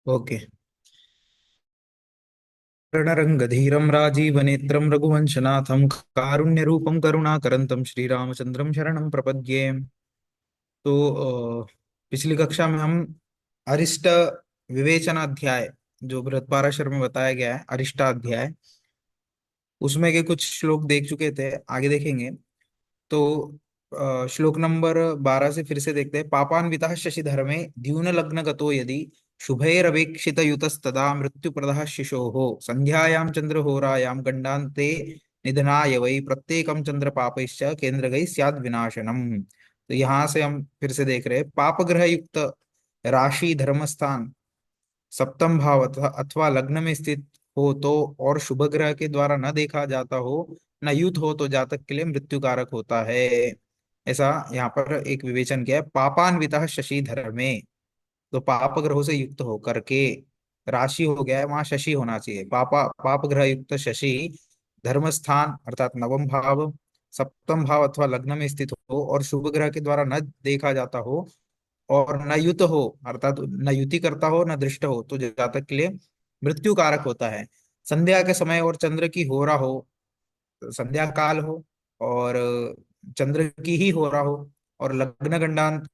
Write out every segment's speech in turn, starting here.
Okay. रणरंगधीरं राजीवनेत्रं रघुवंशनाथं कारुण्यरूपं करुणाकरंतं श्रीरामचंद्रं शरणं प्रपद्ये। तो पिछली कक्षा में हम अरिष्ट विवेचनाध्याय, जो बृहत्पाराशर में बताया गया है अरिष्टाध्याय, उसमें के कुछ श्लोक देख चुके थे। आगे देखेंगे। तो श्लोक नंबर 12 से फिर से देखते हैं। पापान्वितः शशिधर्मे द्यून लग्न गतो यदि शुभैरवेक्षित युतस्तदा मृत्यु प्रदः शिशोः संध्यायां चंद्रहोरायां गंडान्ते निधनाय वै प्रत्येकं चंद्र पापैश्च केंद्रगैः स्याद् विनाशनम्। तो यहाँ से हम फिर से देख रहे हैं। पापग्रह युक्त राशि धर्मस्थान सप्तम भाव अथवा लग्न में स्थित हो तो, और शुभ ग्रह के द्वारा न देखा जाता हो, न युत हो तो जातक के लिए मृत्यु कारक होता है। ऐसा यहाँ पर एक विवेचन किया है। पापान्वितः शशि धर्मे, तो पाप ग्रहों से युक्त होकर के, राशि हो गया है, वहां शशि होना चाहिए। पाप ग्रह युक्त शशि धर्म स्थान अर्थात नवम भाव, सप्तम भाव अथवा लग्न में स्थित हो और शुभ ग्रह के द्वारा न देखा जाता हो, और न युत हो अर्थात न युति करता हो न दृष्ट हो, तो जातक के लिए मृत्यु कारक होता है। संध्या के समय और चंद्र की होरा हो, संध्या काल हो, और चंद्र की ही होरा हो, और लग्न गंडांत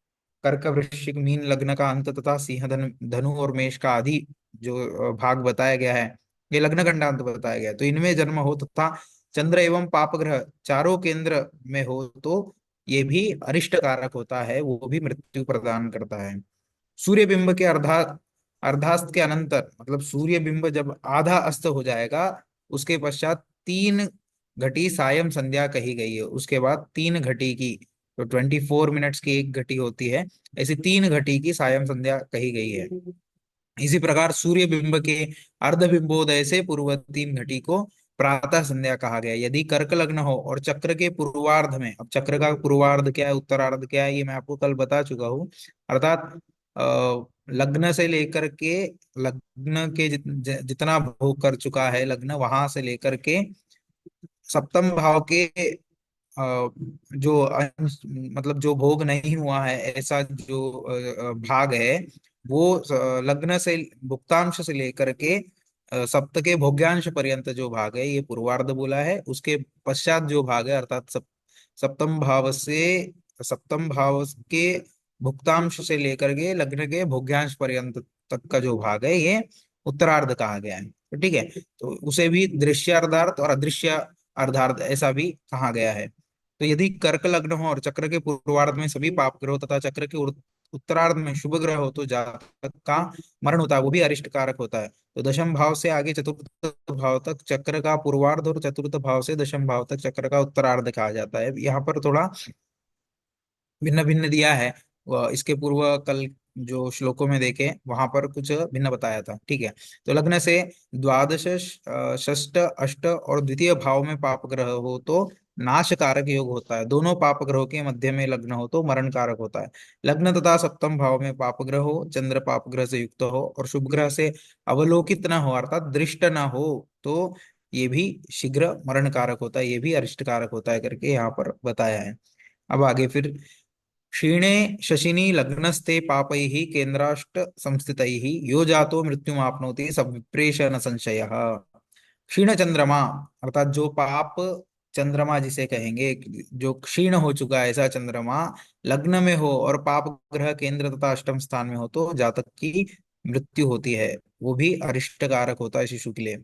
कर्क वृश्चिक मीन लग्न का अंत तथा सिंह धनु और मेष का आदि जो भाग बताया गया है, ये लग्न गंडांत बताया गया है। तो इनमें जन्म हो तथा चंद्र एवं पाप ग्रह चारों केंद्र में हो तो ये भी अरिष्ट कारक होता है, वो भी मृत्यु प्रदान करता है। सूर्य बिंब के अर्धास्त के अनंतर, मतलब सूर्य बिंब जब आधा अस्त हो जाएगा, उसके पश्चात 3 घटी सायं संध्या कही गई है। उसके बाद 3 घटी की, तो 24 मिनट्स की एक घटी होती है, ऐसी 3 घटी की सायं संध्या कही गई है। इसी प्रकार सूर्य बिंब के अर्ध बिंबोदय से पूर्व 3 घटी को प्रातः संध्या कहा गया। यदि कर्क लग्न हो और चक्र के पूर्वार्ध में, अब चक्र का पूर्वार्ध क्या है उत्तरार्ध क्या है ये मैं आपको कल बता चुका हूँ, अर्थात लग्न से लेकर के, लग्न के जितना भोग कर चुका है लग्न, वहां से लेकर के सप्तम भाव के जो मतलब जो भोग नहीं हुआ है ऐसा जो भाग है, वो लग्न से भुक्तांश से लेकर के सप्त के भोग्यांश पर्यंत जो भाग है ये पूर्वार्ध बोला है। उसके पश्चात जो भाग है अर्थात सप्तम भाव से, सप्तम भाव के भुक्तांश से लेकर के लग्न के भोग्यांश पर्यंत तक का जो भाग है ये उत्तरार्ध कहा गया है। तो ठीक है, तो उसे भी दृश्य अर्धार्थ और अदृश्य अर्धार्थ ऐसा भी कहा गया है। तो यदि कर्क लग्न हो और चक्र के पूर्वार्ध में सभी पाप ग्रह हो तथा चक्र के उत्तरार्ध में शुभ ग्रह हो तो जातक का मरण होता है, वो भी अरिष्ट कारक होता है। तो दशम भाव से आगे चतुर्थ भाव तक चक्र का पूर्वार्ध और चतुर्थ भाव से दशम भाव तक चक्र का उत्तरार्ध कहा जाता है। यहाँ पर थोड़ा भिन्न भिन्न दिया है। इसके पूर्व कल जो श्लोकों में देखे वहां पर कुछ भिन्न बताया था। ठीक है, तो लग्न से द्वादश, षष्ठ, अष्ट और द्वितीय भाव में पाप ग्रह हो तो नाश कारक योग होता है। दोनों पाप ग्रहों के मध्य में लग्न हो तो मरण कारक होता है। लग्न तथा सप्तम भाव में पाप ग्रह हो, चंद्र पाप ग्रह से युक्त हो और शुभ ग्रह से अवलोकित न हो अर्थात दृष्ट न हो तो ये भी शीघ्र मरण कारक होता है, ये भी अरिष्ट कारक होता है करके यहाँ पर बताया है। अब आगे फिर, क्षीणे शशिनि लग्नस्ते पापैः केन्द्राष्ट संस्थितैः यो जातो मृत्युमाप्नोति स विप्रेश न संशयः। क्षीण चंद्रमा अर्थात जो पाप चंद्रमा जिसे कहेंगे, जो क्षीण हो चुका है ऐसा चंद्रमा लग्न में हो और पाप ग्रह केंद्र तथा अष्टम स्थान में हो तो जातक की मृत्यु होती है, वो भी अरिष्ट कारक होता है शिशु के लिए।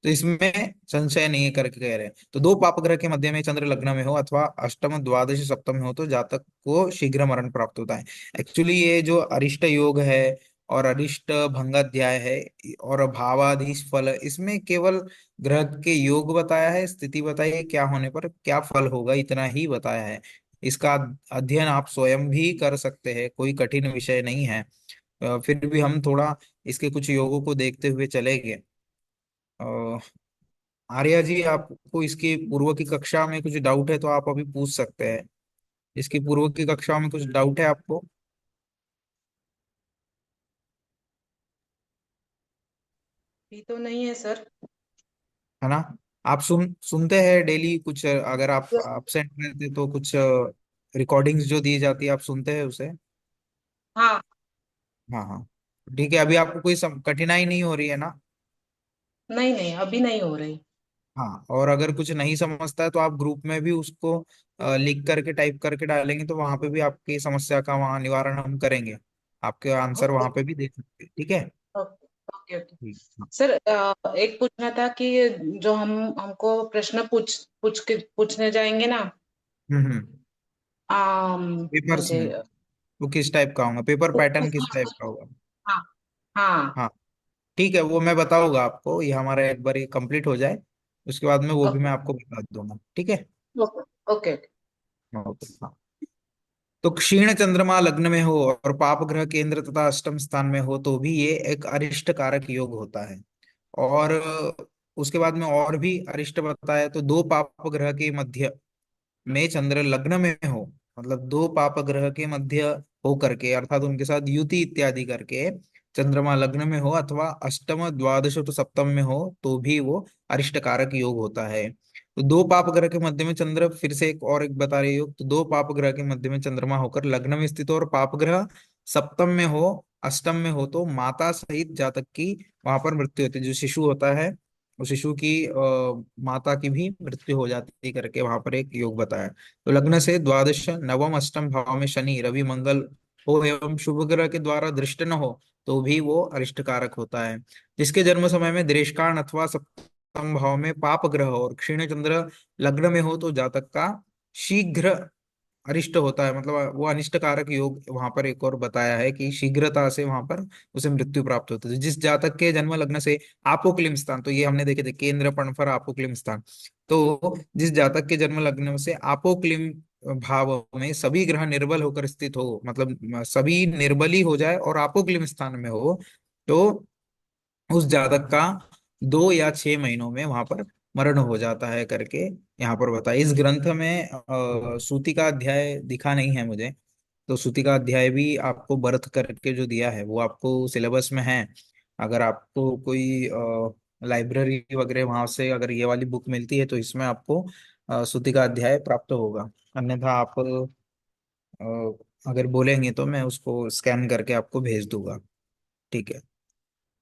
तो इसमें संशय नहीं है करके कह रहे हैं। तो दो पाप ग्रह के मध्य में चंद्र लग्न में हो अथवा अष्टम द्वादश सप्तम में हो तो जातक को शीघ्र मरण प्राप्त होता है। एक्चुअली ये जो अरिष्ट योग है और अरिष्ट भंगाध्याय है और भावाधीश फल, इसमें केवल ग्रह के योग बताया है, स्थिति बताई है, क्या होने पर क्या फल होगा इतना ही बताया है। इसका अध्ययन आप स्वयं भी कर सकते हैं, कोई कठिन विषय नहीं है। फिर भी हम थोड़ा इसके कुछ योगों को देखते हुए चलेंगे। आर्या जी, आपको इसकी पूर्व की कक्षा में कुछ डाउट है तो आप अभी पूछ सकते हैं। इसकी पूर्व की कक्षा में कुछ डाउट है आपको? भी तो नहीं है सर। है ना? आप सुनते हैं डेली कुछ, अगर आप एब्सेंट रहते तो कुछ रिकॉर्डिंग्स जो दी जाती है आप सुनते हैं उसे? हाँ। हाँ हाँ। ठीक है, अभी आपको कोई कठिनाई नहीं हो रही है ना? नहीं नहीं, अभी नहीं हो रही। हाँ, और अगर कुछ नहीं समझता है तो आप ग्रुप में भी उसको लिख करके टाइप करके डालेंगे, तो वहां पे भी आपकी समस्या का वहाँ निवारण हम करेंगे। आपके आंसर ओके वहां पे भी दे सकते हैं, ठीक है। Okay okay okay. ठीक, हाँ। सर, एक पूछना था कि जो हमको प्रश्न पूछने जाएंगे ना। हम्म। पेपर्स म्हणजे में वो किस टाइप का होगा, पेपर पैटर्न किस टाइप का होगा? हाँ हाँ। हाँ, ठीक है, वो मैं बताऊंगा आपको, ये हमारा एक बार ये कंप्लीट हो जाए, उसके बाद में वो भी ओके मैं आपको बता दूंगा, ठीक है। Okay okay. ओके, हाँ। तो क्षीण चंद्रमा लग्न में हो और पाप ग्रह केंद्र तथा अष्टम स्थान में हो तो भी ये एक अरिष्ट कारक योग होता है। और उसके बाद में और भी अरिष्ट बताया, तो दो पाप ग्रह के मध्य में चंद्र लग्न में हो, मतलब दो पाप ग्रह के मध्य हो करके, अर्थात उनके साथ युति इत्यादि करके चंद्रमा लग्न में हो अथवा अष्टम द्वादश तो सप्तम में हो तो भी वो अरिष्ट कारक योग होता है। तो दो पाप ग्रह के मध्य में चंद्र, फिर से एक और एक बता रहे योग, तो दो पाप ग्रह के मध्य में चंद्रमा होकर लग्न में स्थित हो और पाप ग्रह सप्तम में हो, अष्टम में हो, तो माता सहित जातक की वहां पर मृत्यु होती है। जो शिशु होता है, उस शिशु की माता की भी मृत्यु हो जाती करके वहां पर एक योग बताया। तो लग्न से द्वादश नवम अष्टम भाव में शनि रवि मंगल हो एवं शुभ ग्रह के द्वारा दृष्ट न हो तो भी वो अरिष्ट कारक होता है। जिसके जन्म समय में दृष्टान अथवा सप्तम भाव में पाप ग्रह और क्षीण चंद्र लग्न में हो तो जातक का शीघ्र अरिष्ट होता है, मतलब वो अनिष्ट कारक योग वहां पर एक और बताया है कि शीघ्रता से वहां पर उसे मृत्यु प्राप्त होती है। जिस जातक के जन्म लग्न से आपोक्लिम स्थान, तो ये हमने देखे थे, केंद्र पणफर आपोक्लिम स्थान। तो जिस जातक के जन्म लग्न से आपोक्लिम भाव में सभी ग्रह निर्बल होकर स्थित हो, मतलब सभी निर्बल ही हो जाए और आपोक्लिम स्थान में हो, तो उस जातक का 2 या 6 महीनों में वहां पर मरण हो जाता है करके यहाँ पर बताया। इस ग्रंथ में सूती का अध्याय दिखा नहीं है मुझे, तो सूती का अध्याय भी आपको बर्थ करके जो दिया है वो आपको सिलेबस में है। अगर आपको कोई लाइब्रेरी वगैरह वहां से अगर ये वाली बुक मिलती है तो इसमें आपको सूती का अध्याय प्राप्त होगा। अन्यथा आप अगर बोलेंगे तो मैं उसको स्कैन करके आपको भेज दूंगा, ठीक है।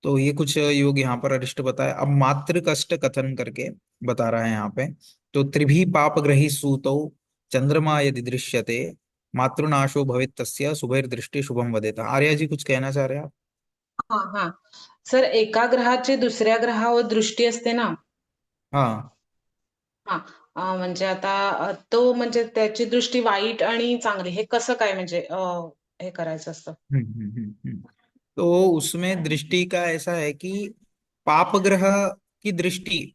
तो ये कुछ योग यहाँ पर अरिष्ट बताया। अब मातृ कष्ट कथन करके बता रहा है यहाँ पे। तो त्रिभी पाप ग्रही सूतौ चंद्रमा यदि दृश्यते मातृनाशो भवेत् तस्य शुभैर्दृष्टि शुभम वदेता। आर्या जी कुछ कहना चाह रहे हैं आप? हाँ हाँ। सर, एका ग्रहाची दुसऱ्या ग्रहावर दृष्टी असते ना. हाँ। हा. म्हणजे आता तो म्हणजे त्याची दृष्टी वाईट आणि चांगली हे कसं काय म्हणजे हे करायचं असतं. तो उसमें दृष्टि का ऐसा है कि पाप ग्रह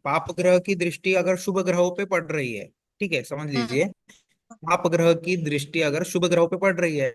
पाप ग्रह की दृष्टि अगर शुभ ग्रहों पे पड़ रही है, ठीक है, समझ हम्म, लीजिए, पाप ग्रह की दृष्टि अगर शुभ ग्रहों पे पड़ रही है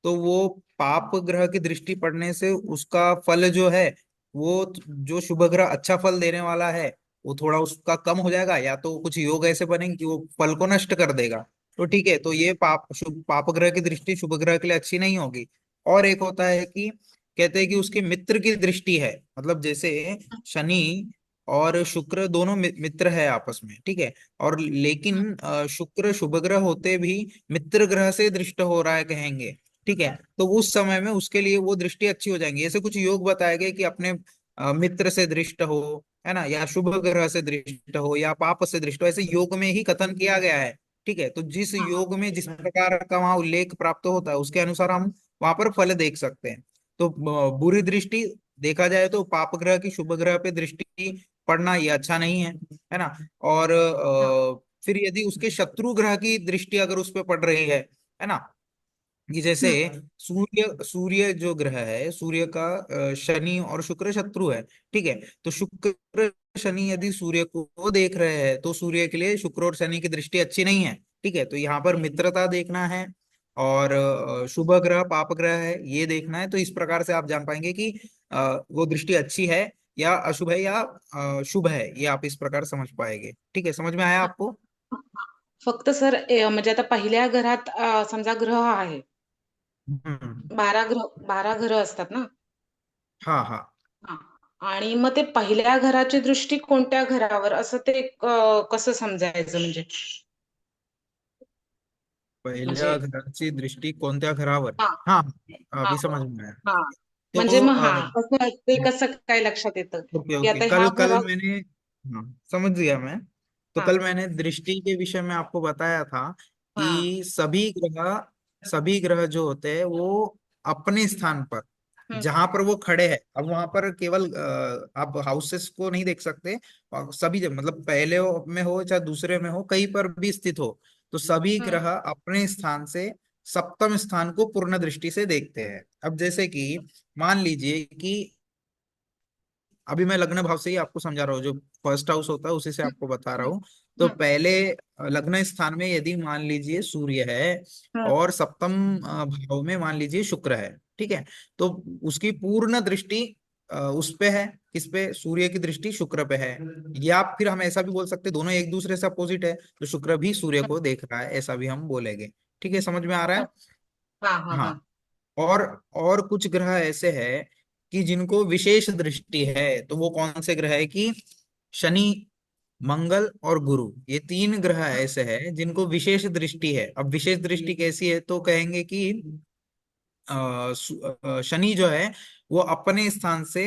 तो वो पाप ग्रह की दृष्टि पड़ने से उसका फल जो है वो, जो शुभ ग्रह अच्छा फल देने वाला है वो थोड़ा उसका कम हो जाएगा, या तो कुछ योग ऐसे बनेंगे कि वो फल को नष्ट कर देगा। तो ठीक है, तो ये पाप ग्रह की दृष्टि शुभ ग्रह के लिए अच्छी नहीं होगी। और एक होता है कि कहते हैं कि उसके मित्र की दृष्टि है, मतलब जैसे शनि और शुक्र दोनों मित्र है आपस में, ठीक है, और हम्म, लेकिन शुक्र शुभ ग्रह होते भी मित्र ग्रह से दृष्ट हो रहा है कहेंगे, ठीक है, तो उस समय में उसके लिए वो दृष्टि अच्छी हो जाएंगी। ऐसे कुछ योग बताए गए कि अपने मित्र से दृष्ट हो, है ना, या शुभ ग्रह से दृष्ट हो या पाप से दृष्ट हो, ऐसे योग में ही कथन किया गया है। ठीक है, तो जिस हाँ हाँ योग में जिस प्रकार का वहां उल्लेख प्राप्त होता है उसके अनुसार हम वहां पर फल देख सकते हैं। तो बुरी दृष्टि देखा जाए तो पाप ग्रह की शुभ ग्रह पे दृष्टि पड़ना ये अच्छा नहीं है ना। और हाँ फिर यदि उसके शत्रु ग्रह की दृष्टि अगर उस पे पड़ रही है ना, कि जैसे हम्म, सूर्य सूर्य जो ग्रह है, सूर्य का शनि और शुक्र शत्रु है, ठीक है, तो शुक्र शनि यदि सूर्य को देख रहे हैं तो सूर्य के लिए शुक्र और शनि की दृष्टि अच्छी नहीं है, ठीक है, तो यहाँ पर मित्रता देखना है और शुभ ग्रह पाप ग्रह है ये देखना है। तो इस प्रकार से आप जान पाएंगे कि वो दृष्टि अच्छी है या अशुभ है या शुभ है, ये आप इस प्रकार समझ पाएंगे। ठीक है, समझ में आया हाँ. आपको? फक्त सर, म्हणजे आता पहिल्या घरात समजा ग्रह आहे. हम्म। 12 घरं असतात ना. हाँ हाँ। हा. आणि मग ते पहिल्या घराची दृष्टी कोणत्या घरावर असं ते कसं समजायचं म्हणजे. म्हणजे पहिल्या घराची दृष्टी कोणत्या घरावर? हा हाँ, हा अभी समझ में आया। हा म्हणजे तो मग हा कसं ते कसं काय लक्षात येतं ओके की ओके, आता ह्या कल कल घरात? मैंने, हाँ समझ गया मैं। तो हाँ कल मैंने दृष्टि के विषय में आपको बताया था हाँ। कि सभी ग्रह जो होते हैं वो अपने स्थान पर हम्म जहां पर वो खड़े हैं, अब वहां पर केवल आप हाउसेस को नहीं देख सकते, और सभी जगह मतलब पहले में हो चाहे दूसरे में हो, कहीं पर भी स्थित हो, तो सभी हम्म ग्रह अपने स्थान से सप्तम स्थान को पूर्ण दृष्टि से देखते हैं। अब जैसे कि मान लीजिए कि अभी मैं लग्न भाव से ही आपको समझा रहा हूँ, जो फर्स्ट हाउस होता है उसी से आपको बता रहा हम्म हूँ। तो हम्म पहले लग्न स्थान में यदि मान लीजिए सूर्य है, हम्म, और सप्तम भाव में मान लीजिए शुक्र है, ठीक है, तो उसकी पूर्ण दृष्टि उस पे है, किस पे, सूर्य की दृष्टि शुक्र पे है। या फिर हम ऐसा भी बोल सकते हैं दोनों एक दूसरे से अपोजिट है, तो शुक्र भी सूर्य को देख रहा है, ऐसा भी हम बोलेंगे। ठीक है, समझ में आ रहा है? हाँ हाँ हाँ। हाँ। और और कुछ ग्रह ऐसे हैं कि जिनको विशेष दृष्टि है, तो वो कौन से ग्रह है कि शनि, मंगल और गुरु, ये तीन ग्रह ऐसे हैं जिनको विशेष दृष्टि है। अब विशेष दृष्टि कैसी है, तो कहेंगे कि शनि जो है वो अपने स्थान से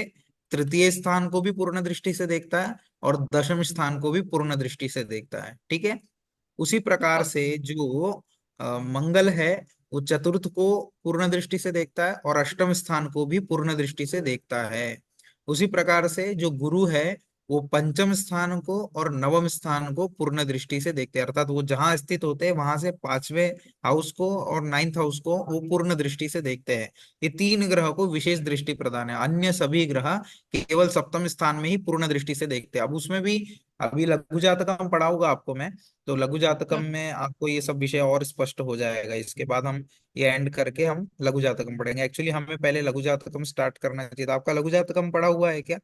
तृतीय स्थान को भी पूर्ण दृष्टि से देखता है, और दशम स्थान को भी पूर्ण दृष्टि से देखता है। ठीक है, उसी प्रकार से जो मंगल है वो चतुर्थ को पूर्ण दृष्टि से देखता है, और अष्टम स्थान को भी पूर्ण दृष्टि से देखता है। उसी प्रकार से जो गुरु है वो पंचम स्थान को और नवम स्थान को पूर्ण दृष्टि से देखते हैं, अर्थात वो जहां स्थित होते हैं वहां से पांचवें हाउस को और नाइन्थ हाउस को वो पूर्ण दृष्टि से देखते हैं। ये तीन ग्रह को विशेष दृष्टि प्रदान है, अन्य सभी ग्रह केवल सप्तम स्थान में ही पूर्ण दृष्टि से देखते हैं। अब उसमें भी अभी लघु जातकम पढ़ाऊंगा आपको मैं, तो लघु जातकम में आपको ये सब विषय और स्पष्ट हो जाएगा। इसके बाद हम ये एंड करके हम लघु जातकम पढ़ेंगे। एक्चुअली हमें पहले लघु जातकम स्टार्ट करना चाहिए था। आपका लघु जातकम पढ़ा हुआ है क्या?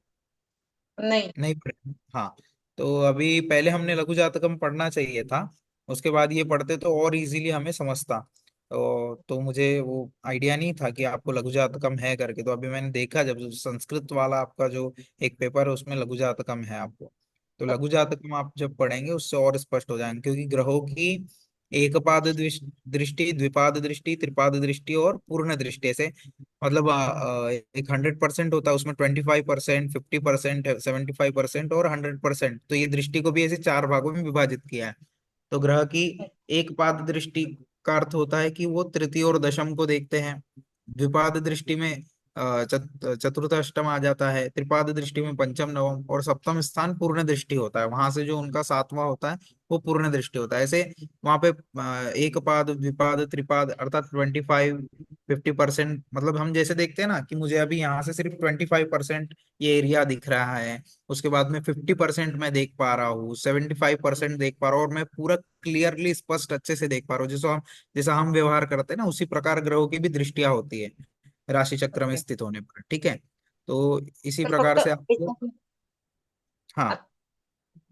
नहीं। नहीं पढ़े? हाँ, तो अभी पहले हमने लघु जातकम पढ़ना चाहिए था, उसके बाद ये पढ़ते तो और इजीली हमें समझता। तो मुझे वो आइडिया नहीं था कि आपको लघु जातकम है करके, तो अभी मैंने देखा जब जो संस्कृत वाला आपका जो एक पेपर है उसमें लघु जातकम है आपको, तो लघु जातकम आप जब पढ़ेंगे उससे और स्पष्ट हो जाएंगे, क्योंकि ग्रहों की एक पाद दृष्टि, द्विपाद दृष्टि, त्रिपाद दृष्टि और पूर्ण दृष्टि से, मतलब एक 100% होता है, उसमें 25%, 50%, 75% और 100%, तो ये दृष्टि को भी ऐसे चार भागों में विभाजित किया है। तो ग्रह की एक पाद दृष्टि का अर्थ होता है कि वो तृतीय और दशम को देखते हैं। द्विपाद दृष्टि में चतुर्थ अष्टम आ जाता है। त्रिपाद दृष्टि में पंचम नवम, और सप्तम स्थान पूर्ण दृष्टि होता है, वहां से जो उनका सातवां होता है वो पूर्ण दृष्टि होता है। ऐसे वहां पे एक पाद, द्विपाद, त्रिपाद, अर्थात 25, 50%, मतलब हम जैसे देखते हैं ना कि मुझे अभी यहाँ से सिर्फ 25% ये एरिया दिख रहा है, उसके बाद में 50% मैं देख पा रहा हूँ, 75% देख पा रहा हूँ, और मैं पूरा क्लियरली स्पष्ट अच्छे से देख पा रहा हूँ, जैसा हम व्यवहार करते हैं ना, उसी प्रकार ग्रहों की भी दृष्टियां होती है राशि चक्र में ओके। स्थित होने पर। ठीक है, तो इसी तर प्रकार फक्त से एक, आपको, हाँ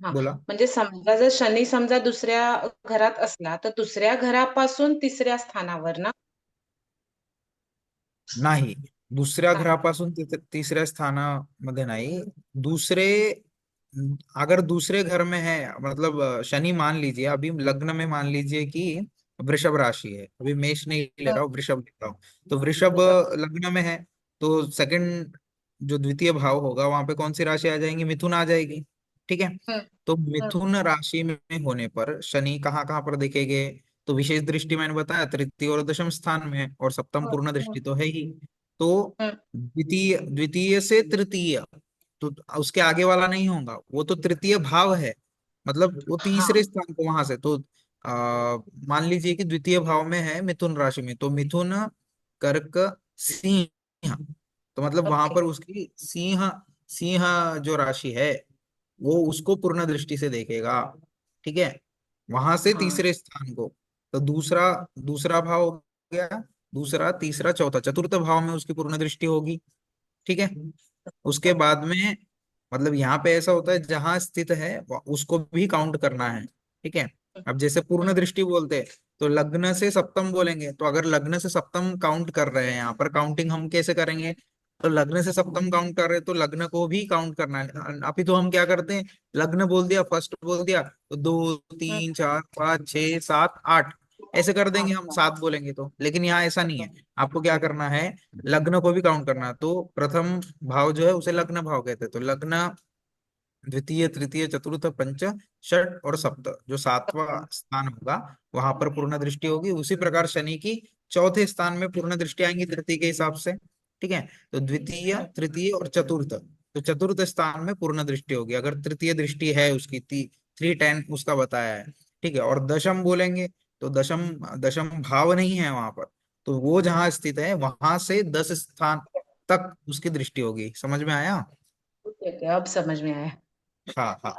हा बोला। म्हणजे समजा जर शनी समजा दुसऱ्या घरात असला तर दुसऱ्या घरापासून तिसऱ्या स्थानावर ना? नाही, दुसऱ्या हा घरापासून तिसऱ्या स्थानामध्ये नाही, दूसरे, अगर दूसरे घर में है, मतलब शनि मान लीजिए अभी लग्न में मान लीजिए कि वृषभ राशि है, अभी मेष नहीं ले हम्म, रहा हूँ, वृषभ ले रहा हूँ, तो वृषभ बरोबर। लग्न में है, तो सेकंड जो द्वितीय भाव होगा वहां पे कौन सी राशि आ जाएंगी, मिथुन आ जाएगी। ठीक है, हम्म, तो हम्म, मिथुन राशि में होने पर शनि कहाँ कहाँ पर दिखेंगे, तो विशेष दृष्टि मैंने बताया तृतीय और दशम स्थान में है, और सप्तम पूर्ण हम्म, दृष्टि तो है ही। तो हम्म, द्वितीय द्वितीय से तृतीय, तो उसके आगे वाला नहीं होगा, वो तो तृतीय भाव है, मतलब वो तीसरे हाँ स्थान को वहां से तो मान लीजिए कि द्वितीय भाव में है मिथुन राशि में, तो मिथुन, कर्क, सिंह, तो मतलब वहां ओके। पर उसकी सिंह, सिंह जो राशि है वो उसको पूर्ण दृष्टि से देखेगा। ठीक है, वहां से हाँ तीसरे स्थान को, तो दूसरा दूसरा भाव हो गया, दूसरा, तीसरा, चौथा, चतुर्थ भाव में उसकी पूर्ण दृष्टि होगी। ठीक है, उसके ओके। बाद में, मतलब यहाँ पे ऐसा होता है जहां स्थित है उसको भी काउंट करना है। ठीक है, अब जैसे पूर्ण दृष्टि बोलते हैं तो लग्न से सप्तम बोलेंगे, तो अगर लग्न से सप्तम काउंट कर रहे हैं यहाँ पर, काउंटिंग हम कैसे करेंगे, तो लग्न से सप्तम काउंट कर रहे हैं तो लग्न को भी काउंट करना है। अभी तो हम क्या करते हैं, लग्न बोल दिया, फर्स्ट बोल दिया, तो दो, हम्म, तीन, चार, पाँच, छह, सात, आठ, ऐसे कर देंगे हम, अच्छा। 7 बोलेंगे तो। लेकिन यहाँ ऐसा नहीं है, आपको क्या करना है, लग्न को भी काउंट करना है। तो प्रथम भाव जो है उसे लग्न भाव कहते हैं। तो लग्न, द्वितीय, तृतीय, चतुर्थ, पंच, षट और सप्त, जो 7वां स्थान होगा वहां पर पूर्ण दृष्टि होगी। उसी प्रकार शनि की चौथे स्थान में पूर्ण दृष्टि आएंगी तृतीय के हिसाब से। ठीक है। तो द्वितीय, तृतीय और चतुर्थ, तो चतुर्थ स्थान में पूर्ण दृष्टि होगी अगर तृतीय दृष्टि है उसकी। 310 उसका बताया है। ठीक है। और दशम बोलेंगे तो दशम, दशम भाव नहीं है वहां पर, तो वो जहां स्थित है वहां से 10 स्थान तक उसकी दृष्टि होगी। समझ में आया? ठीक है, अब समझ में आया। हाँ हाँ।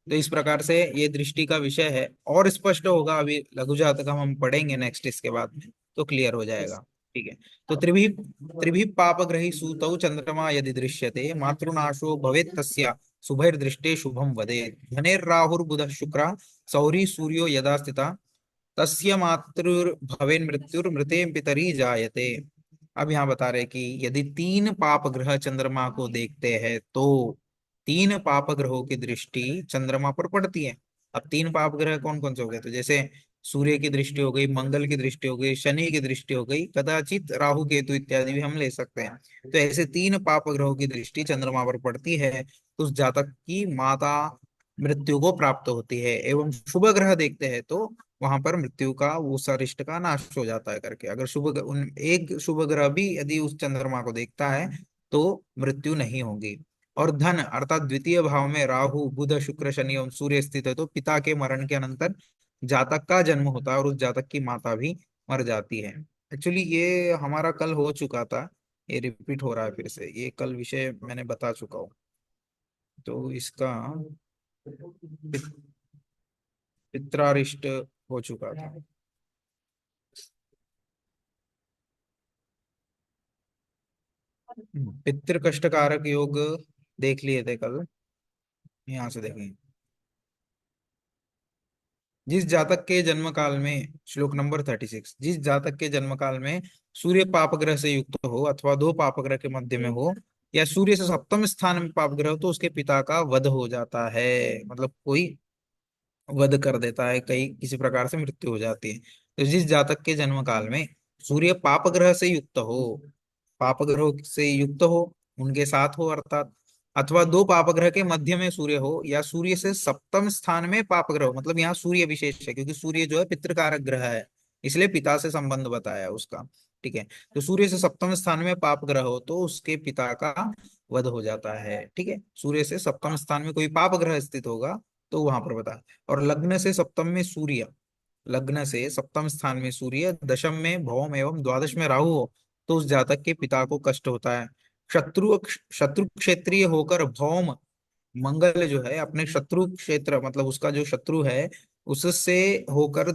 तो इस प्रकार से ये दृष्टि का विषय है, और स्पष्ट होगा। अभी लघु जातकम हम पढ़ेंगे नेक्स्ट, इसके बाद में तो क्लियर हो जाएगा। ठीक है। तो त्रिभि त्रिभि पापग्रही सूतौ चंद्रमा यदि दृश्यते मातृनाशो भवेत् तस्य शुभैर्दृष्टे शुभम वदेत्। धनेर्राहुर्बुधः शुक्र सौरी सूर्यो यदा स्थिता तस्य मातृर्भवेन् मृत्युर्मृते पितरी जायते। अब यहाँ बता रहे कि यदि 3 पाप ग्रह चंद्रमा को देखते हैं तो 3 पाप ग्रहों की दृष्टि चंद्रमा पर पड़ती है। अब 3 पाप ग्रह कौन कौन से हो गए? तो जैसे सूर्य की दृष्टि हो गई, मंगल की दृष्टि हो गई, शनि की दृष्टि हो गई, कदाचित राहु केतु इत्यादि भी हम ले सकते हैं। तो ऐसे 3 पाप ग्रहों की दृष्टि चंद्रमा पर पड़ती है तो उस जातक की माता मृत्यु को प्राप्त होती है। एवं शुभ ग्रह देखते हैं तो वहां पर मृत्यु का, उस अरिष्ट का नाश हो जाता है करके। अगर एक शुभ ग्रह भी यदि उस चंद्रमा को देखता है तो मृत्यु नहीं होगी। और धन अर्थात द्वितीय भाव में राहु, बुध, शुक्र, शनि एवं सूर्य स्थित है तो पिता के मरण के अनंतर जातक का जन्म होता है और उस जातक की माता भी मर जाती है। एक्चुअली ये हमारा कल हो चुका था, ये रिपीट हो रहा है फिर से। ये कल विषय मैंने बता चुका हूँ। तो इसका पित्रारिष्ट हो चुका था। पितृ कष्टकारक योग देख लिए थे कल, यहाँ से देखेंगे। जिस जातक के जन्म काल में, श्लोक नंबर 36, जिस जातक के जन्म काल में सूर्य पाप ग्रह से युक्त हो अथवा 2 पाप ग्रह के मध्य में हो या सूर्य से सप्तम स्थान में पाप ग्रह हो तो उसके पिता का वध हो जाता है। मतलब कोई वध कर देता है, कहीं किसी प्रकार से मृत्यु हो जाती है। तो जिस जातक के जन्म काल में सूर्य पाप ग्रह से युक्त हो, पाप ग्रह से युक्त हो, उनके साथ हो अर्थात, अथवा 2 पाप ग्रह के मध्य में सूर्य हो या सूर्य से सप्तम स्थान में पाप ग्रह हो। मतलब यहाँ सूर्य विशेष है क्योंकि सूर्य जो है पितृकारक ग्रह है, इसलिए पिता से संबंध बताया उसका। ठीक है। तो सूर्य से सप्तम स्थान में पाप ग्रह हो तो उसके पिता का वध हो जाता है। ठीक है। सूर्य से सप्तम स्थान में कोई पाप ग्रह स्थित होगा तो वहां पर बता। और लग्न से सप्तम में सूर्य, लग्न से सप्तम स्थान में सूर्य, दशम में भौम एवं द्वादश में राहु हो तो उस जातक के पिता को कष्ट होता है। शत्रु क्षेत्रीय होकर भौम, मंगल जो है अपने शत्रु क्षेत्र, मतलब उसका जो शत्रु है उससे होकर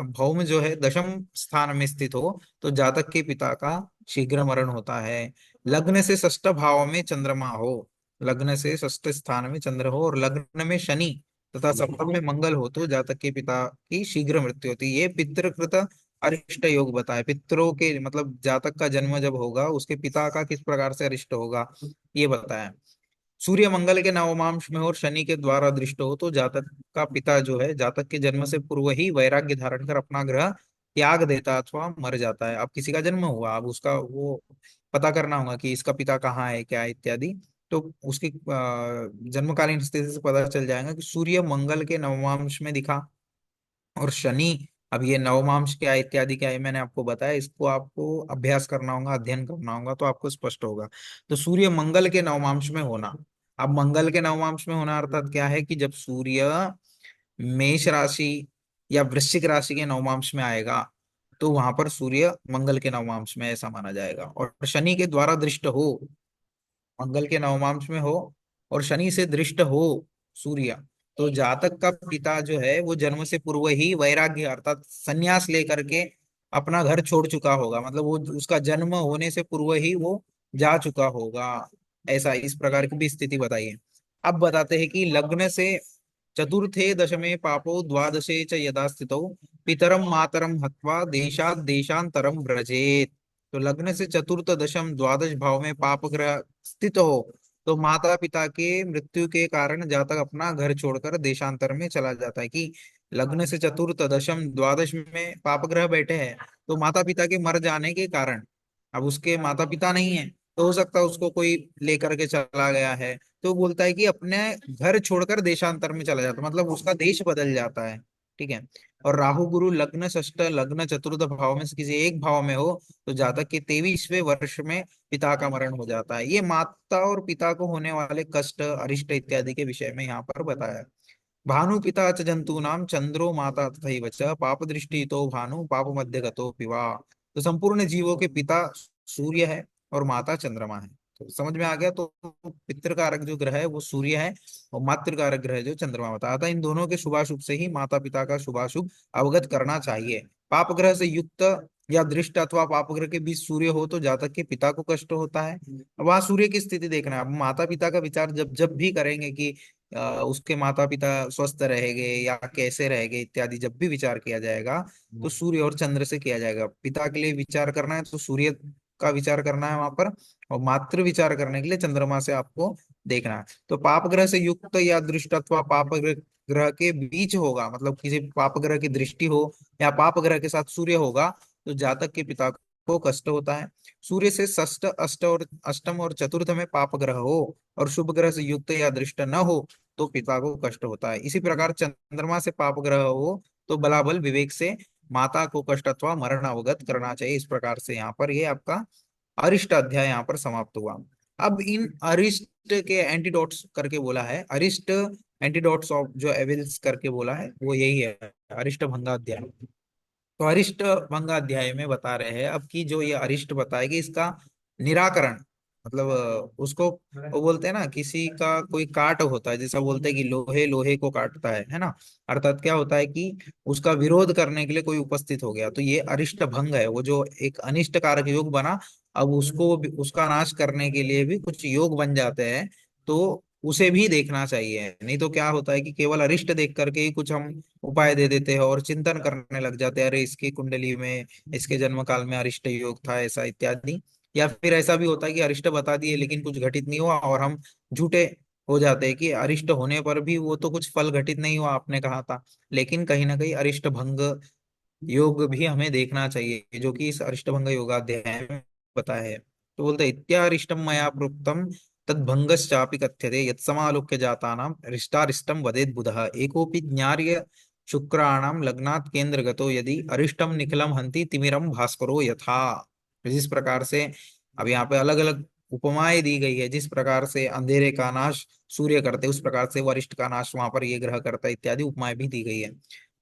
भौम जो है दशम स्थान में स्थित हो तो जातक के पिता का शीघ्र मरण होता है। लग्न से षष्ठ भाव में चंद्रमा हो, लग्न से षष्ठ स्थान में चंद्र हो और लग्न में शनि तथा सप्तम में मंगल हो तो जातक के पिता की शीघ्र मृत्यु होती है। ये पितृकृत अरिष्ट योग बताए। पितरों के मतलब जातक का जन्म जब होगा उसके पिता का किस प्रकार से अरिष्ट होगा ये बताया। सूर्य मंगल के नवमांश में हो और शनि के द्वारा दृष्ट हो तो जातक का पिता जो है जातक के जन्म से पूर्व ही वैराग्य धारण कर अपना ग्रह त्याग देता अथवा मर जाता है। अब किसी का जन्म हुआ, अब उसका वो पता करना होगा कि इसका पिता कहाँ है क्या है इत्यादि। तो उसकी जन्मकालीन स्थिति से पता चल जाएगा कि सूर्य मंगल के नवमांश में दिखा और शनि, अब ये नवमांश क्या है इत्यादि क्या है मैंने आपको बताया, इसको आपको अभ्यास करना होगा, अध्ययन करना होगा तो आपको स्पष्ट होगा। तो सूर्य मंगल के नवमांश में होना, अब मंगल के नवमांश में होना अर्थात क्या है कि जब सूर्य मेष राशि या वृश्चिक राशि के नवमांश में आएगा तो वहां पर सूर्य मंगल के नवमांश में ऐसा माना जाएगा। और शनि के द्वारा दृष्ट हो, मंगल के नवमांश में हो और शनि से दृष्ट हो सूर्य, तो जातक का पिता जो है वो जन्म से पूर्व ही वैराग्य अर्थात संन्यास लेकर के अपना घर छोड़ चुका होगा। मतलब वो उसका जन्म होने से पूर्व ही वो जा चुका होगा। ऐसा इस प्रकार की भी स्थिति बताइए। अब बताते हैं कि लग्न से चतुर्थे दशमे पापो द्वादशे च यदा स्थितौ पितरम मातरम हत्वा देशात देशांतरम व्रजेत। तो लग्न से चतुर्थ दशम द्वादश भाव में पाप ग्रह स्थित हो तो माता पिता के मृत्यु के कारण जातक अपना घर छोड़कर देशांतर में चला जाता है। कि लग्न से चतुर्थ दशम द्वादश में पाप ग्रह बैठे हैं, तो माता पिता के मर जाने के कारण, अब उसके माता पिता नहीं है, तो हो सकता है उसको कोई लेकर के चला गया है, तो बोलता है कि अपने घर छोड़कर देशांतर में चला जाता है, मतलब उसका देश बदल जाता है। ठीक है। और राहु गुरु लग्न षष्ठ लग्न चतुर्थ भाव में से किसी एक भाव में हो, तो जातक के 23वें वर्ष में पिता का मरण हो जाता है। ये माता और पिता को होने वाले कष्ट, अरिष्ट इत्यादि के विषय में यहाँ पर बताया है। भानु पिता च जंतूनाम चंद्रो माता तथैव च पाप दृष्टि तो भानु पाप मध्य गतो पिवा। तो संपूर्ण जीवों के पिता सूर्य है और माता चंद्रमा है। तो समझ में आ गया। तो पितृ कारक जो ग्रह है वो सूर्य है, और मातृ कारक ग्रह जो चंद्रमा बताया था। इन दोनों के शुभाशुभ से ही माता पिता का शुभाशुभ अवगत करना चाहिए। पाप ग्रह से युक्त या दृष्ट अथवा पाप ग्रह के बीच सूर्य हो तो जातक के पिता को कष्ट होता है। वहां सूर्य की स्थिति देखना है। अब माता पिता का विचार जब जब भी करेंगे कि उसके माता पिता स्वस्थ रहेंगे या कैसे रहेंगे इत्यादि, जब भी विचार किया जाएगा तो सूर्य और चंद्र से किया जाएगा। पिता के लिए विचार करना है तो सूर्य का विचार करना है वहां पर, और मातृ विचार करने के लिए चंद्रमा से आपको देखना है। तो पाप ग्रह से युक्त या दृष्ट अथवा पाप ग्रह के बीच होगा, मतलब किसी पाप ग्रह की दृष्टि हो या पाप ग्रह के साथ सूर्य होगा, तो जातक के पिता को कष्ट होता है। सूर्य से षष्ठ अष्ट और अष्टम और चतुर्थ में पाप ग्रह हो और शुभ ग्रह से युक्त या दृष्ट न हो तो पिता को कष्ट होता है। इसी प्रकार चंद्रमा से पाप ग्रह हो तो बलाबल विवेक से माता को कष्ट अथवा मरण अवगत करना चाहिए। इस प्रकार से यहाँ पर ये आपका अरिष्ट अध्याय यहाँ पर समाप्त हुआ। अब इन अरिष्ट के एंटीडोट्स करके बोला है, अरिष्ट एंटीडोट्स ऑफ जो एविल्स करके बोला है वो यही है, अरिष्ट भंगाध्याय। तो अरिष्ट भंगाध्याय में बता रहे हैं अब कि जो ये अरिष्ट बताएगी इसका निराकरण, मतलब उसको वो बोलते हैं ना, किसी का कोई काट होता है, जैसा बोलते हैं कि लोहे लोहे को काटता है ना। अर्थात क्या होता है कि उसका विरोध करने के लिए कोई उपस्थित हो गया, तो ये अरिष्ट भंग है। वो जो एक अनिष्ट कारक योग बना, अब उसको उसका नाश करने के लिए भी कुछ योग बन जाते हैं, तो उसे भी देखना चाहिए। नहीं तो क्या होता है कि केवल अरिष्ट देख करके ही कुछ हम उपाय दे देते हैं और चिंतन करने लग जाते हैं, अरे इसकी कुंडली में इसके जन्म काल में अरिष्ट योग था ऐसा इत्यादि। या फिर ऐसा भी होता है कि अरिष्ट बता दिए लेकिन कुछ घटित नहीं हुआ, और हम झूठे हो जाते हैं कि अरिष्ट होने पर भी वो तो कुछ फल घटित नहीं हुआ आपने कहा था। लेकिन कहीं ना कहीं अरिष्ट भंग योग भी हमें देखना चाहिए, जो कि इस अरिष्टभंग योगाध्याय में बताया है। तो बोलते इत्यारिष्टम मया प्रोक्तम तद्भंगश्चापि कथ्यते यत्समालोक्य जातानाम अरिष्टारिष्टम वदेद बुधः एकोपि ज्ञार्य शुक्राणाम लग्नात् केंद्रगतो यदि अरिष्टम निखिलम हन्ति तिमिरम भास्करो यथा। जिस प्रकार से अब यहाँ पे अलग अलग उपमाएं दी गई है, जिस प्रकार से अंधेरे का नाश सूर्य करते उस प्रकार से वरिष्ठ का नाश वहां पर ये ग्रह करता है इत्यादि उपमाएं भी दी गई है।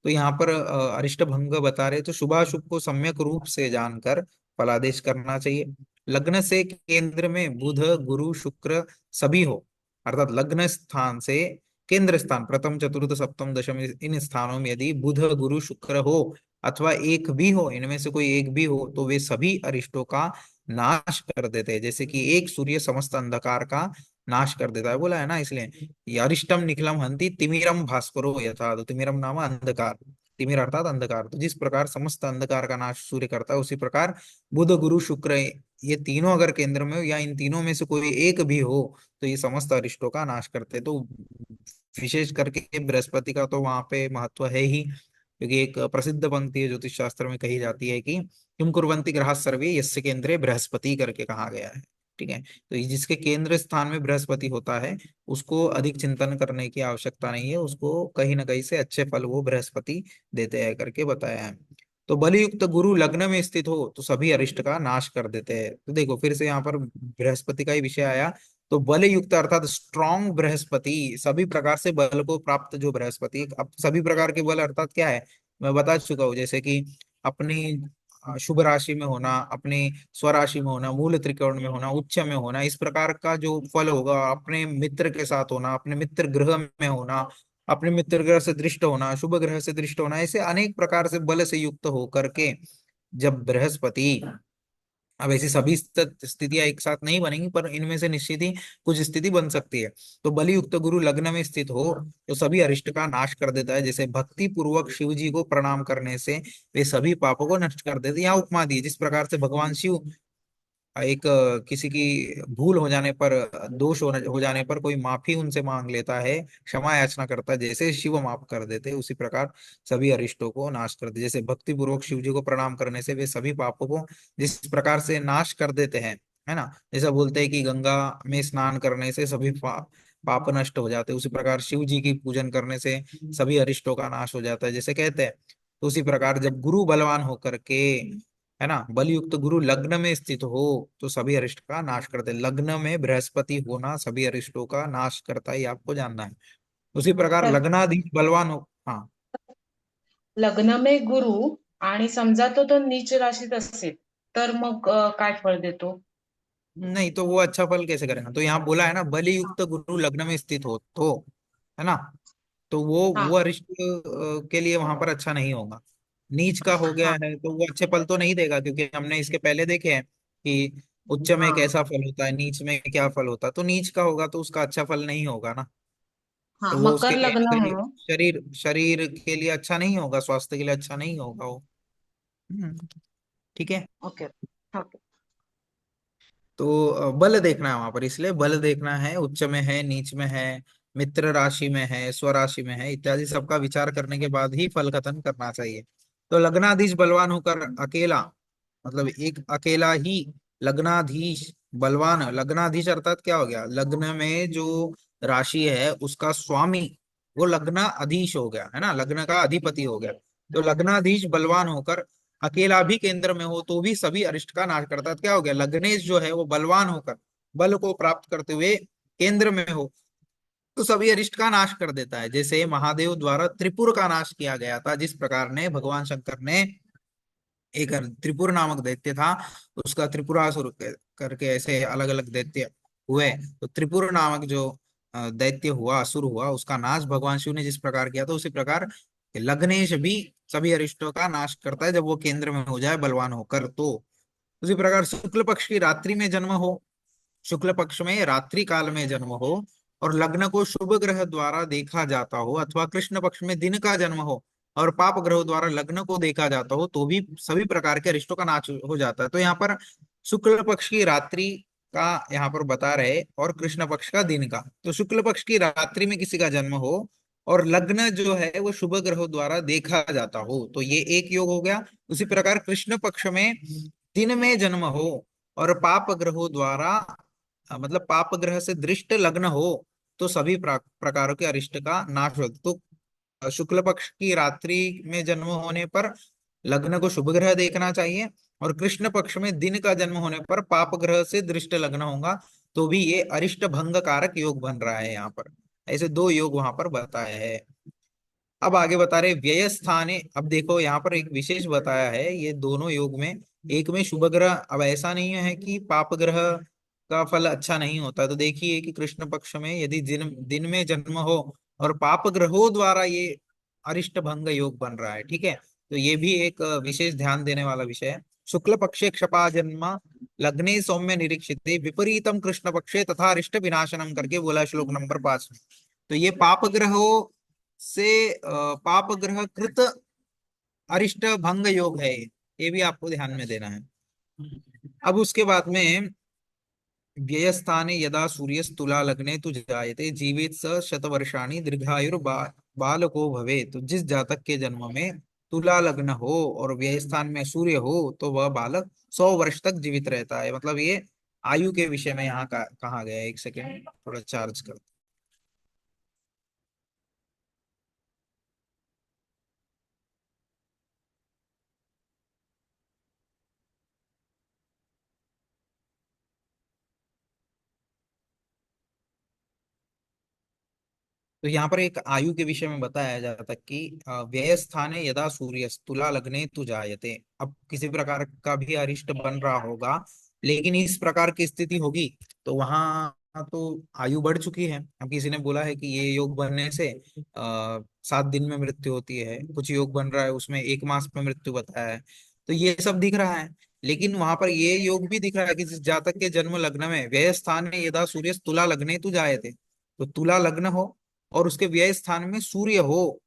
तो यहाँ पर अरिष्ट भंग बता रहे, तो शुभाशुभ को सम्यक रूप से जानकर फलादेश करना चाहिए। लग्न से केंद्र में बुध गुरु शुक्र सभी हो, अर्थात लग्न स्थान से केंद्र स्थान प्रथम चतुर्थ सप्तम दशम इन स्थानों में यदि बुध गुरु शुक्र हो अथवा एक भी हो, इनमें से कोई एक भी हो, तो वे सभी अरिष्टों का नाश कर देते हैं। जैसे कि एक सूर्य समस्त अंधकार का नाश कर देता है बोला है ना, इसलिए ये अरिष्टम निखिलम हंति तिमिरम भास्करो यथा। तो तिमिरम नाम अंधकार, तिमिर अर्थात अंधकार। तो जिस प्रकार समस्त अंधकार का नाश सूर्य करता है, उसी प्रकार बुध गुरु शुक्र ये तीनों अगर केंद्र में हो या इन तीनों में से कोई एक भी हो, तो ये समस्त अरिष्टों का नाश करते हैं। तो विशेष करके बृहस्पति का तो वहां पे महत्व है ही, क्योंकि एक प्रसिद्ध पंक्ति है ज्योतिष शास्त्र में कही जाती है कि किम कुर्वन्ति ग्रह सर्वे यस्य केंद्रे बृहस्पति करके कहा गया है। ठीक है। तो ये जिसके केंद्र स्थान में बृहस्पति होता है उसको अधिक चिंतन करने की आवश्यकता नहीं है, उसको कहीं ना कहीं से अच्छे फल वो बृहस्पति देते हैं करके बताया है। तो बलयुक्त गुरु लग्न में स्थित हो तो सभी अरिष्ट का नाश कर देते हैं। तो देखो फिर से यहाँ पर बृहस्पति का ही विषय आया। तो बल युक्त अर्थात स्ट्रॉन्ग बृहस्पति, सभी प्रकार से बल को प्राप्त जो बृहस्पति, अब सभी प्रकार के बल अर्थात क्या है मैं बता चुका हूँ, जैसे कि अपनी शुभ राशि में होना, अपनी स्वराशि में होना, मूल त्रिकोण में होना, उच्च में होना, इस प्रकार का जो फल होगा, अपने मित्र के साथ होना, अपने मित्र ग्रह में होना, अपने मित्र ग्रह से दृष्ट होना, शुभ ग्रह से दृष्ट होना, ऐसे अनेक प्रकार से बल से युक्त होकर के जब बृहस्पति, अब ऐसी सभी स्थितियां एक साथ नहीं बनेंगी पर इनमें से निश्चित ही कुछ स्थिति बन सकती है। तो बलियुक्त गुरु लग्न में स्थित हो तो सभी अरिष्ट का नाश कर देता है। जैसे भक्ति पूर्वक शिव जी को प्रणाम करने से वे सभी पापों को नष्ट कर देते हैं। यहाँ उपमा दी जिस प्रकार से भगवान शिव एक किसी की भूल हो जाने पर, दोष हो जाने पर कोई माफी उनसे मांग लेता है, क्षमा याचना करता है, जैसे शिव माफ कर देते हैं, उसी प्रकार सभी अरिष्टों को नाश कर दे। जैसे भक्ति पूर्वक शिव जी को प्रणाम करने से वे सभी पापों को जिस प्रकार से नाश कर देते हैं, है ना, जैसा बोलते हैं कि गंगा में स्नान करने से सभी पाप नष्ट हो जाते हैं, उसी प्रकार शिव जी की पूजन करने से सभी अरिष्टों का नाश हो जाता है, जैसे कहते हैं। तो उसी प्रकार जब गुरु बलवान होकर के, है ना, बलयुक्त गुरु लग्न में स्थित हो तो सभी अरिष्ट का नाश करते हैं। लग्न में बृहस्पति होना सभी अरिष्टों का नाश करता है, ये आपको जानना है। उसी प्रकार तर लग्नाधीश बलवान हो। हाँ। लग्न में गुरु आणि समजा तो नीच राशीत असेल तर मग काय फळ देतो? नहीं तो वो अच्छा फल कैसे करेगा? तो यहाँ बोला है ना, बलियुक्त गुरु लग्न में स्थित हो तो, है ना, तो वो हाँ अरिष्ट के लिए वहां पर अच्छा नहीं होगा। नीच का हो गया हाँ है तो वो अच्छे फल तो नहीं देगा, क्योंकि हमने इसके पहले देखे हैं कि उच्च में हाँ कैसा फल होता है, नीच में क्या फल होता है। तो नीच का होगा तो उसका अच्छा फल नहीं होगा ना। हाँ, तो वो उसके मकर लिए लग्न शरीर म्हणून। शरीर शरीर के लिए अच्छा नहीं होगा, स्वास्थ्य के लिए अच्छा नहीं होगा वो। ठीक है। Okay okay. तो बल देखना है वहां पर, इसलिए बल देखना है, उच्च में है, नीच में है, मित्र राशि में है, स्वराशि में है, इत्यादि सबका विचार करने के बाद ही फल कथन करना चाहिए। तो लग्नाधीश बलवान होकर अकेला, मतलब एक अकेला ही लग्नाधीश बलवान, लग्नाधीश अर्थात क्या हो गया, लग्न में जो राशि है उसका स्वामी वो लग्नाधीश हो गया, है ना, लग्न का अधिपति हो गया। तो लग्नाधीश बलवान होकर अकेला भी केंद्र में हो तो भी सभी अरिष्ट का नाश करता है। तो क्या हो गया, लग्नेश जो है वो बलवान होकर बल को प्राप्त करते हुए केंद्र में हो तो सभी अरिष्ट का नाश कर देता है। जैसे महादेव द्वारा त्रिपुर का नाश किया गया था, जिस प्रकार ने भगवान शंकर ने एक त्रिपुर नामक दैत्य था, उसका त्रिपुरासुर करके ऐसे अलग अलग दैत्य हुए। तो त्रिपुर नामक जो दैत्य हुआ, असुर हुआ, उसका नाश भगवान शिव ने जिस प्रकार किया था, उसी प्रकार लग्नेश भी सभी अरिष्टों का नाश करता है जब वो केंद्र में हो जाए बलवान होकर तो। उसी प्रकार शुक्ल पक्ष की रात्रि में जन्म हो, शुक्ल पक्ष में रात्रि काल में जन्म हो और लग्न को शुभ ग्रह द्वारा देखा जाता हो, अथवा कृष्ण पक्ष में दिन का जन्म हो और पाप ग्रह द्वारा लग्न को देखा जाता हो, तो भी सभी प्रकार के अरिष्टों का नाश हो जाता है। तो यहाँ पर शुक्ल पक्ष की रात्रि का यहाँ पर बता रहे और कृष्ण पक्ष का दिन का। तो शुक्ल पक्ष की रात्रि में किसी का जन्म हो और लग्न जो है वो शुभ ग्रहों द्वारा देखा जाता हो तो ये एक योग हो गया। उसी प्रकार कृष्ण पक्ष में दिन में जन्म हो और पाप ग्रहों द्वारा, मतलब पाप ग्रह से दृष्ट लग्न हो तो सभी प्रकारों के अरिष्ट का नाश हो। तो शुक्ल पक्ष की रात्रि में जन्म होने पर लग्न को शुभ ग्रह देखना चाहिए और कृष्ण पक्ष में दिन का जन्म होने पर पाप ग्रह से दृष्ट लग्न होगा, तो भी ये अरिष्ट भंग कारक योग बन रहा है यहाँ पर। ऐसे दो योग वहां पर बताए हैं। अब आगे बता रहे व्यय स्थाने। अब देखो यहाँ पर एक विशेष बताया है ये दोनों योग में, एक में शुभ ग्रह। अब ऐसा नहीं है कि पाप ग्रह का फल अच्छा नहीं होता। तो देखिए कि कृष्ण पक्ष में यदि दिन दिन में जन्म हो और पाप ग्रहों द्वारा ये अरिष्ट भंग योग बन रहा है, ठीक है, तो ये भी एक विशेष ध्यान देने वाला विषय है। शुक्ल पक्षे क्षपा जन्म लग्ने सौम्य निरीक्षित विपरीतम कृष्ण पक्षे तथा अरिष्ट विनाशनम करके बोला श्लोक नंबर 5 में। तो ये पाप ग्रहों से पाप ग्रह कृत अरिष्ट भंग योग है, ये भी आपको ध्यान में देना है। अब उसके बाद में व्यय स्थाने यदा सूर्य तुला लग्ने तु जायते जीवित स शतवर्षाणि दीर्घायुर बालको भवे। तो जिस जातक के जन्म में तुला लग्न हो और व्यय स्थान में सूर्य हो तो वह बालक 100 वर्ष तक जीवित रहता है। मतलब ये आयु के विषय में यहाँ कहा गया है। एक सेकेंड थोड़ा चार्ज कर। तो यहाँ पर एक आयु के विषय में बताया जाता कि व्यय स्थाने यदा सूर्य तुला लग्ने तु जायते। अब किसी प्रकार का भी अरिष्ट बन रहा होगा लेकिन इस प्रकार की स्थिति होगी तो वहां तो आयु बढ़ चुकी है। अब किसी ने बोला है कि ये योग बनने से 7 दिन में मृत्यु होती है, कुछ योग बन रहा है उसमें 1 मास में मृत्यु बताया है। तो ये सब दिख रहा है, लेकिन वहां पर ये योग भी दिख रहा है कि जिस जातक के जन्म लग्न में व्यय स्थान में यदा सूर्य तुला लग्ने तु जायते, तो तुला लग्न हो और उसके व्यय स्थान में सूर्य हो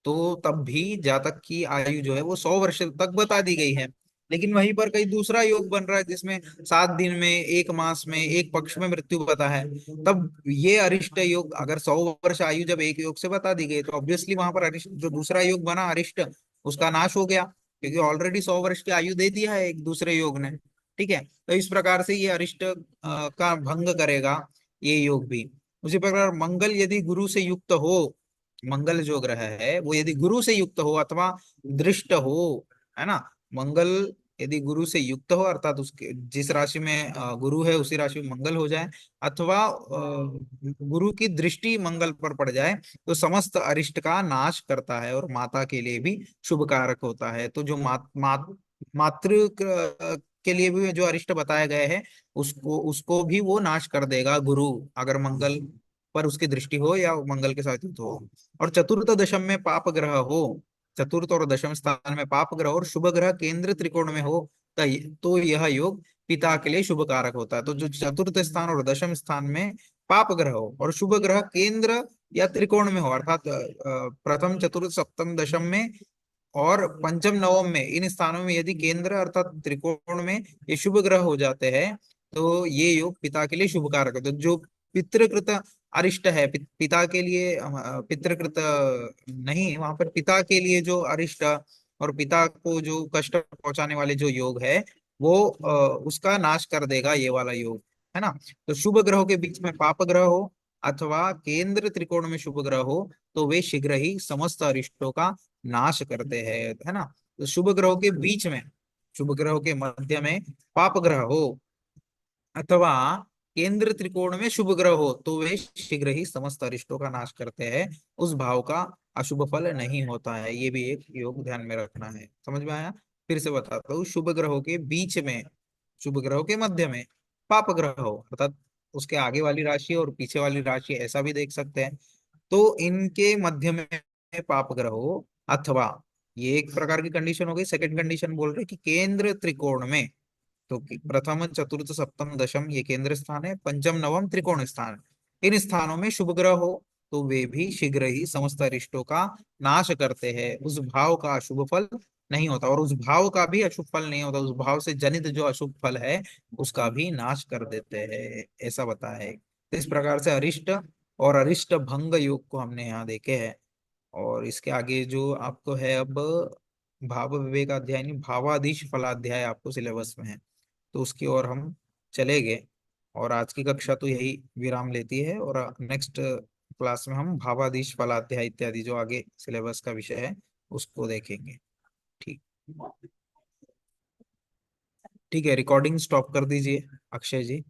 तो तब भी जातक की आयु जो है वो 100 वर्ष तक बता दी गई है। लेकिन वहीं पर कहीं दूसरा योग बन रहा है जिसमें 7 दिन में, 1 मास में, एक पक्ष में मृत्यु बता है, तब ये अरिष्ट योग, अगर 100 वर्ष आयु जब एक योग से बता दी गई, तो ऑब्वियसली वहां पर अरिष्ट, जो दूसरा योग बना अरिष्ट, उसका नाश हो गया, क्योंकि ऑलरेडी 100 वर्ष की आयु दे दिया है एक दूसरे योग ने। ठीक है, तो इस प्रकार से ये अरिष्ट का भंग करेगा ये योग भी। उसी प्रकार मंगल यदि गुरु से युक्त हो, मंगल जो ग्रह है वो यदि गुरु से युक्त हो अथवा दृष्ट हो, है ना, मंगल यदि गुरु से युक्त हो, अर्थात उसके जिस राशि में गुरु है उसी राशि में मंगल हो जाए, अथवा गुरु की दृष्टि मंगल पर पड़ जाए, तो समस्त अरिष्ट का नाश करता है और माता के लिए भी शुभ कारक होता है। तो जो मातृ के लिए भी जो अरिष्ट बताए गए हैं, उसको उसको भी वो नाश कर देगा गुरु, अगर मंगल पर उसकी दृष्टि हो या मंगल के साथ युक्त हो। और चतुर्थ दशम में पाप ग्रह हो, चतुर्थ और दशम स्थान में पाप ग्रह और शुभ ग्रह केंद्र त्रिकोण में हो, तो यह योग पिता के लिए शुभ कारक होता है। तो जो चतुर्थ स्थान और दशम स्थान में पाप ग्रह हो और शुभ ग्रह केंद्र या त्रिकोण में हो, अर्थात प्रथम चतुर्थ सप्तम दशम में और पंचम नवम में, इन स्थानों में यदि केंद्र अर्थात त्रिकोण में ये शुभ ग्रह हो जाते हैं, तो ये योग पिता के लिए शुभ कारक है। तो जो पितृकृत अरिष्ट है, पिता के लिए पितृकृत नहीं, वहां पर पिता के लिए जो अरिष्ट और पिता को जो कष्ट पहुंचाने वाले जो योग है, वो उसका नाश कर देगा ये वाला योग, है ना। तो शुभ ग्रहों के बीच में पाप ग्रह हो अथवा केंद्र त्रिकोण में शुभ ग्रह हो, तो वे शीघ्र ही समस्त अरिष्टों का नाश करते हैं, है ना। तो शुभ ग्रहों के बीच में, शुभ ग्रहों के मध्य में पाप ग्रह हो अथवा केंद्र त्रिकोण में शुभ ग्रह हो, तो वे शीघ्र ही समस्त अरिष्टों का नाश करते हैं, उस भाव का अशुभ फल नहीं होता है। ये भी एक योग ध्यान में रखना है। समझ में आया? फिर से बताता हूँ, शुभ ग्रहों के बीच में, शुभ ग्रहों के मध्य में पाप ग्रह हो, अर्थात उसके आगे वाली राशि और पीछे वाली राशि ऐसा भी देख सकते हैं, तो इनके मध्य में पाप ग्रह हो, अथवा ये एक प्रकार की कंडीशन हो गई। सेकंड कंडीशन बोल रहे कि केंद्र त्रिकोण में, तो प्रथम चतुर्थ सप्तम दशम ये केंद्र स्थान है, पंचम नवम त्रिकोण स्थान, इन स्थानों में शुभ ग्रह हो, तो वे भी शीघ्र ही समस्त अरिष्टों का नाश करते हैं, उस भाव का अशुभ फल नहीं होता, और उस भाव का भी अशुभ फल नहीं होता, उस भाव से जनित जो अशुभ फल है उसका भी नाश कर देते हैं, ऐसा बताया है। तो इस प्रकार से अरिष्ट और अरिष्ट भंग योग को हमने यहाँ देखे हैं। और इसके आगे जो आपको है अब, भाव विवेकाध्याय नहीं, भावाधीश फलाध्याय आपको सिलेबस में है, तो उसकी ओर हम चलेंगे। और आज की कक्षा तो यही विराम लेती है, और नेक्स्ट क्लास में हम भावाधीश फलाध्याय इत्यादि जो आगे सिलेबस का विषय है उसको देखेंगे। ठीक, ठीक है, रिकॉर्डिंग स्टॉप कर दीजिए अक्षय जी।